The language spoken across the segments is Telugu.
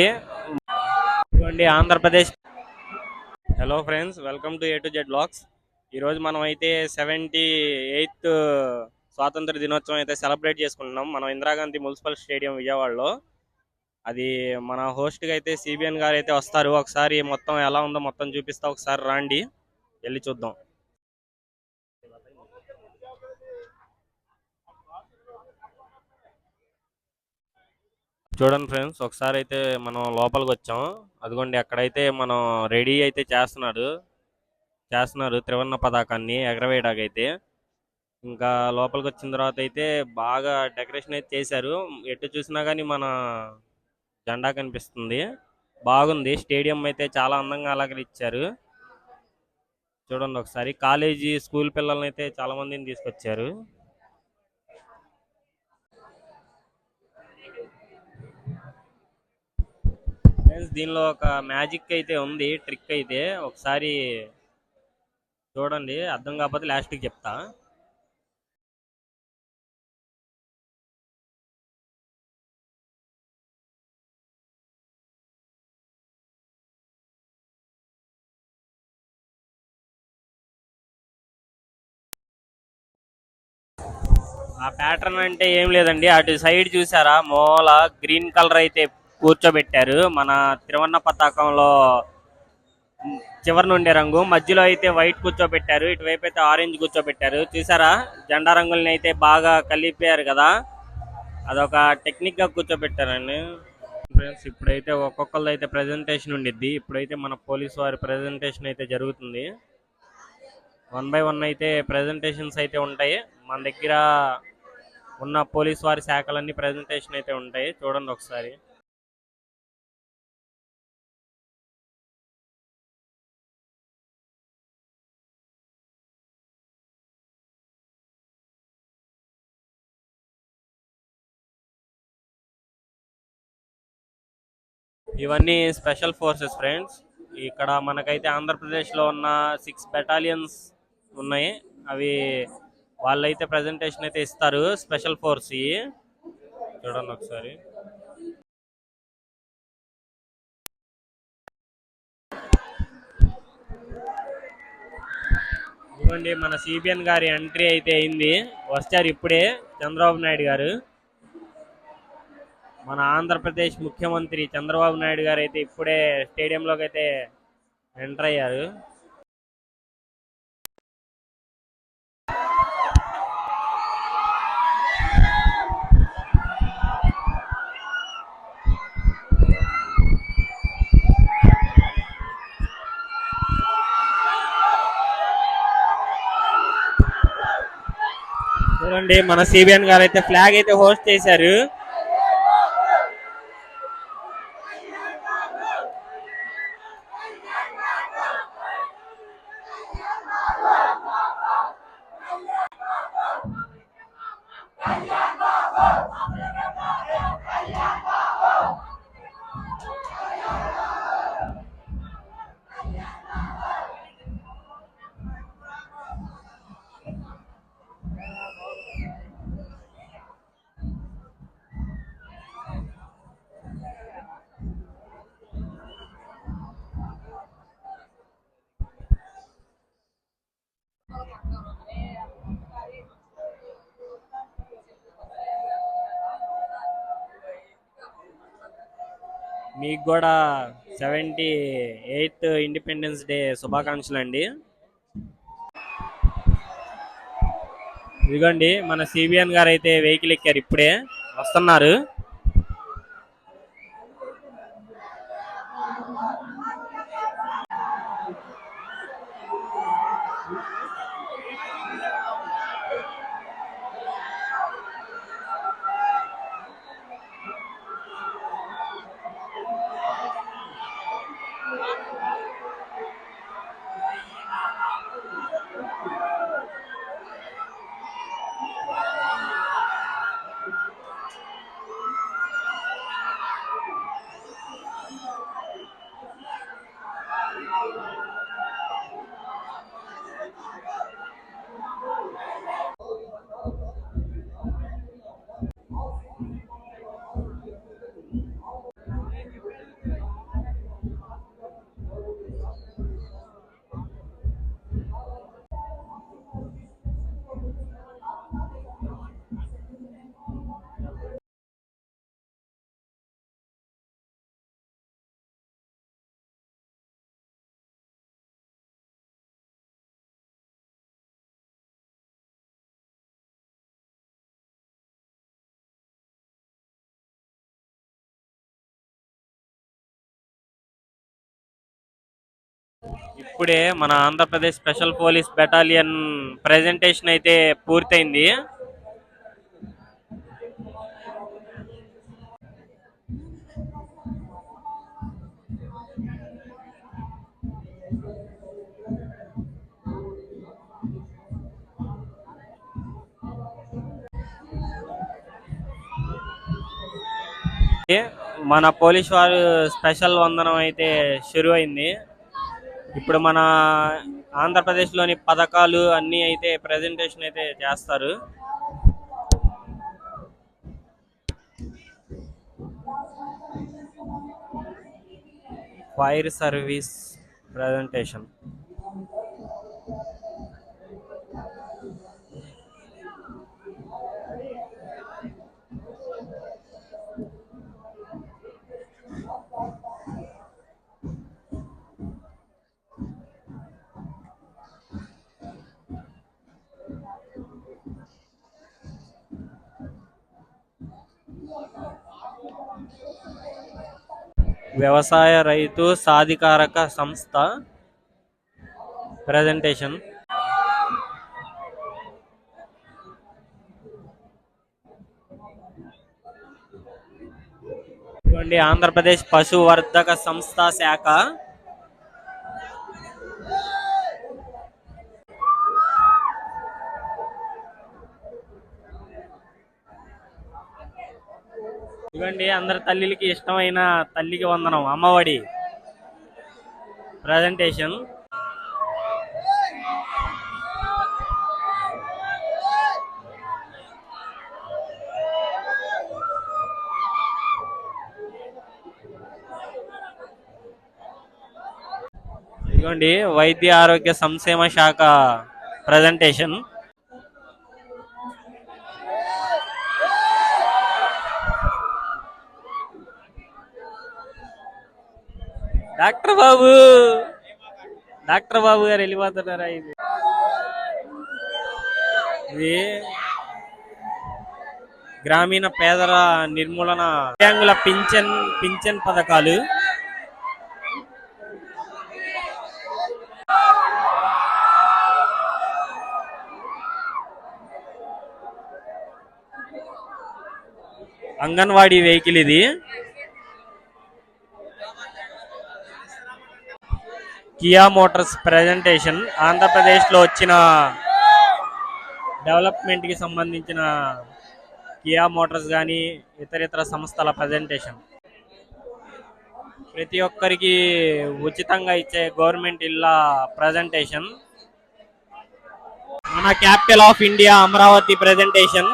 ఇదిగోండి Andhra Pradesh. Hello friends, welcome to A to Z blogs. ఈరోజు మనం అయితే 78th స్వాతంత్ర దినోత్సవం అయితే సెలబ్రేట్ చేసుకుంటున్నాం మనం ఇందిరాగాంధీ మున్సిపల్ స్టేడియం విజయవాడలో. అది మన హోస్ట్గా అయితే సిబిఎన్ గారు అయితే వస్తారు. ఒకసారి మొత్తం ఎలా ఉందో మొత్తం చూపిస్తా, ఒకసారి రాండి వెళ్ళి చూద్దాం. చూడండి ఫ్రెండ్స్, ఒకసారి అయితే మనం లోపలికి వచ్చాం. అదిగోండి అక్కడైతే మనం రెడీ అయితే చేస్తున్నారు త్రివర్ణ పతాకాన్ని ఎగరవేయడానికైతే. ఇంకా లోపలికి వచ్చిన తర్వాత అయితే బాగా డెకరేషన్ అయితే చేశారు. ఎటు చూసినా కానీ మన జెండా కనిపిస్తుంది. బాగుంది. స్టేడియం అయితే చాలా అందంగా అలంకరించారు. చూడండి ఒకసారి కాలేజీ స్కూల్ పిల్లల్ని అయితే చాలా మందిని తీసుకొచ్చారు. దీనిలో ఒక మ్యాజిక్ అయితే ఉంది, ట్రిక్ అయితే ఒకసారి చూడండి. అర్థం కాకపోతే లాస్ట్కి చెప్తా. ఆ ప్యాటర్న్ అంటే ఏం లేదండి, అటు సైడ్ చూసారా మూల గ్రీన్ కలర్ అయితే కూర్చోబెట్టారు. మన త్రివర్ణ పతాకంలో చివరి నుండే రంగు, మధ్యలో అయితే వైట్ కూర్చోబెట్టారు, ఇటువైపు అయితే ఆరెంజ్ కూర్చోబెట్టారు. చూసారా జెండా రంగుల్ని అయితే బాగా కలిపారు కదా, అదొక టెక్నిక్ గా కూర్చోబెట్టారండి. ఫ్రెండ్స్, ఇప్పుడైతే ఒక్కొక్కళ్ళు అయితే ప్రెజెంటేషన్ ఉండిద్ది. ఇప్పుడైతే మన పోలీసు వారి ప్రెజెంటేషన్ అయితే జరుగుతుంది. 1 by 1 అయితే ప్రెజెంటేషన్స్ అయితే ఉంటాయి. మన దగ్గర ఉన్న పోలీస్ వారి శాఖలన్నీ ప్రెజెంటేషన్ అయితే ఉంటాయి. చూడండి ఒకసారి. ఇవన్నీ స్పెషల్ ఫోర్సెస్ ఫ్రెండ్స్. ఇక్కడ మనకైతే ఆంధ్రప్రదేశ్లో ఉన్న 6 బెటాలియన్స్ ఉన్నాయి. అవి వాళ్ళైతే ప్రెజెంటేషన్ అయితే ఇస్తారు. స్పెషల్ ఫోర్స్ చూడండి ఒకసారి. ఇదిగోండి మన సిబిఎన్ గారి ఎంట్రీ అయితే అయింది. వచ్చారు ఇప్పుడే చంద్రబాబు నాయుడు గారు. మన ఆంధ్రప్రదేశ్ ముఖ్యమంత్రి చంద్రబాబు నాయుడు గారు అయితే ఇప్పుడే స్టేడియంలోకి అయితే ఎంటర్ అయ్యారు. చూడండి మన సిబిఎన్ గారు అయితే ఫ్లాగ్ అయితే హోస్ట్ చేశారు. మీకు కూడా 78th ఇండిపెండెన్స్ డే శుభాకాంక్షలు అండి. ఇదిగోండి మన సిబిఎన్ గారు అయితే వెహికల్ ఎక్కారు, ఇప్పుడే వస్తున్నారు. ఇప్పుడే మన Andhra Pradesh special police battalion presentation అయితే పూర్తయింది. మన పోలీస్ వారు స్పెషల్ వందనం అయితే షురు అయింది. ఇప్పుడు మన ఆంధ్రప్రదేశ్లోని పథకాలు అన్నీ అయితే ప్రెజెంటేషన్ అయితే చేస్తారు. Fire service presentation. వ్యవసాయ రైతు సాధికారక సంస్థ ప్రెజెంటేషన్. ఇదిగోండి ఆంధ్రప్రదేశ్ పశువర్ధక సంస్థ శాఖ. ఇవ్వండి అందరి తల్లికి ఇష్టమైన తల్లికి వందనం అమ్మఒడి ప్రెజెంటేషన్. ఇదిగోండి వైద్య ఆరోగ్య సంక్షేమ శాఖ ప్రెజెంటేషన్. డాక్టర్ బాబు గారు వెళ్ళిపోతున్నారా? ఇది గ్రామీణ పేదల నిర్మూలన దివ్యాంగుల పింఛన్ పథకాలు. అంగన్వాడీ వెహికల్ ఇది. Kia Motors presentation. ఆంధ్రప్రదేశ్లో వచ్చిన డెవలప్మెంట్కి సంబంధించిన కియా మోటార్స్ కానీ ఇతర సంస్థల ప్రెజెంటేషన్. ప్రతి ఒక్కరికి ఉచితంగా ఇచ్చే గవర్నమెంట్ ఇళ్ళ ప్రెజెంటేషన్. మన capital of India Amaravati presentation.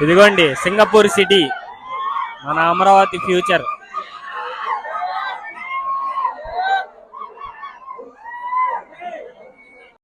ఇదిగోండి సింగపూర్ సిటీ మన అమరావతి ఫ్యూచర్.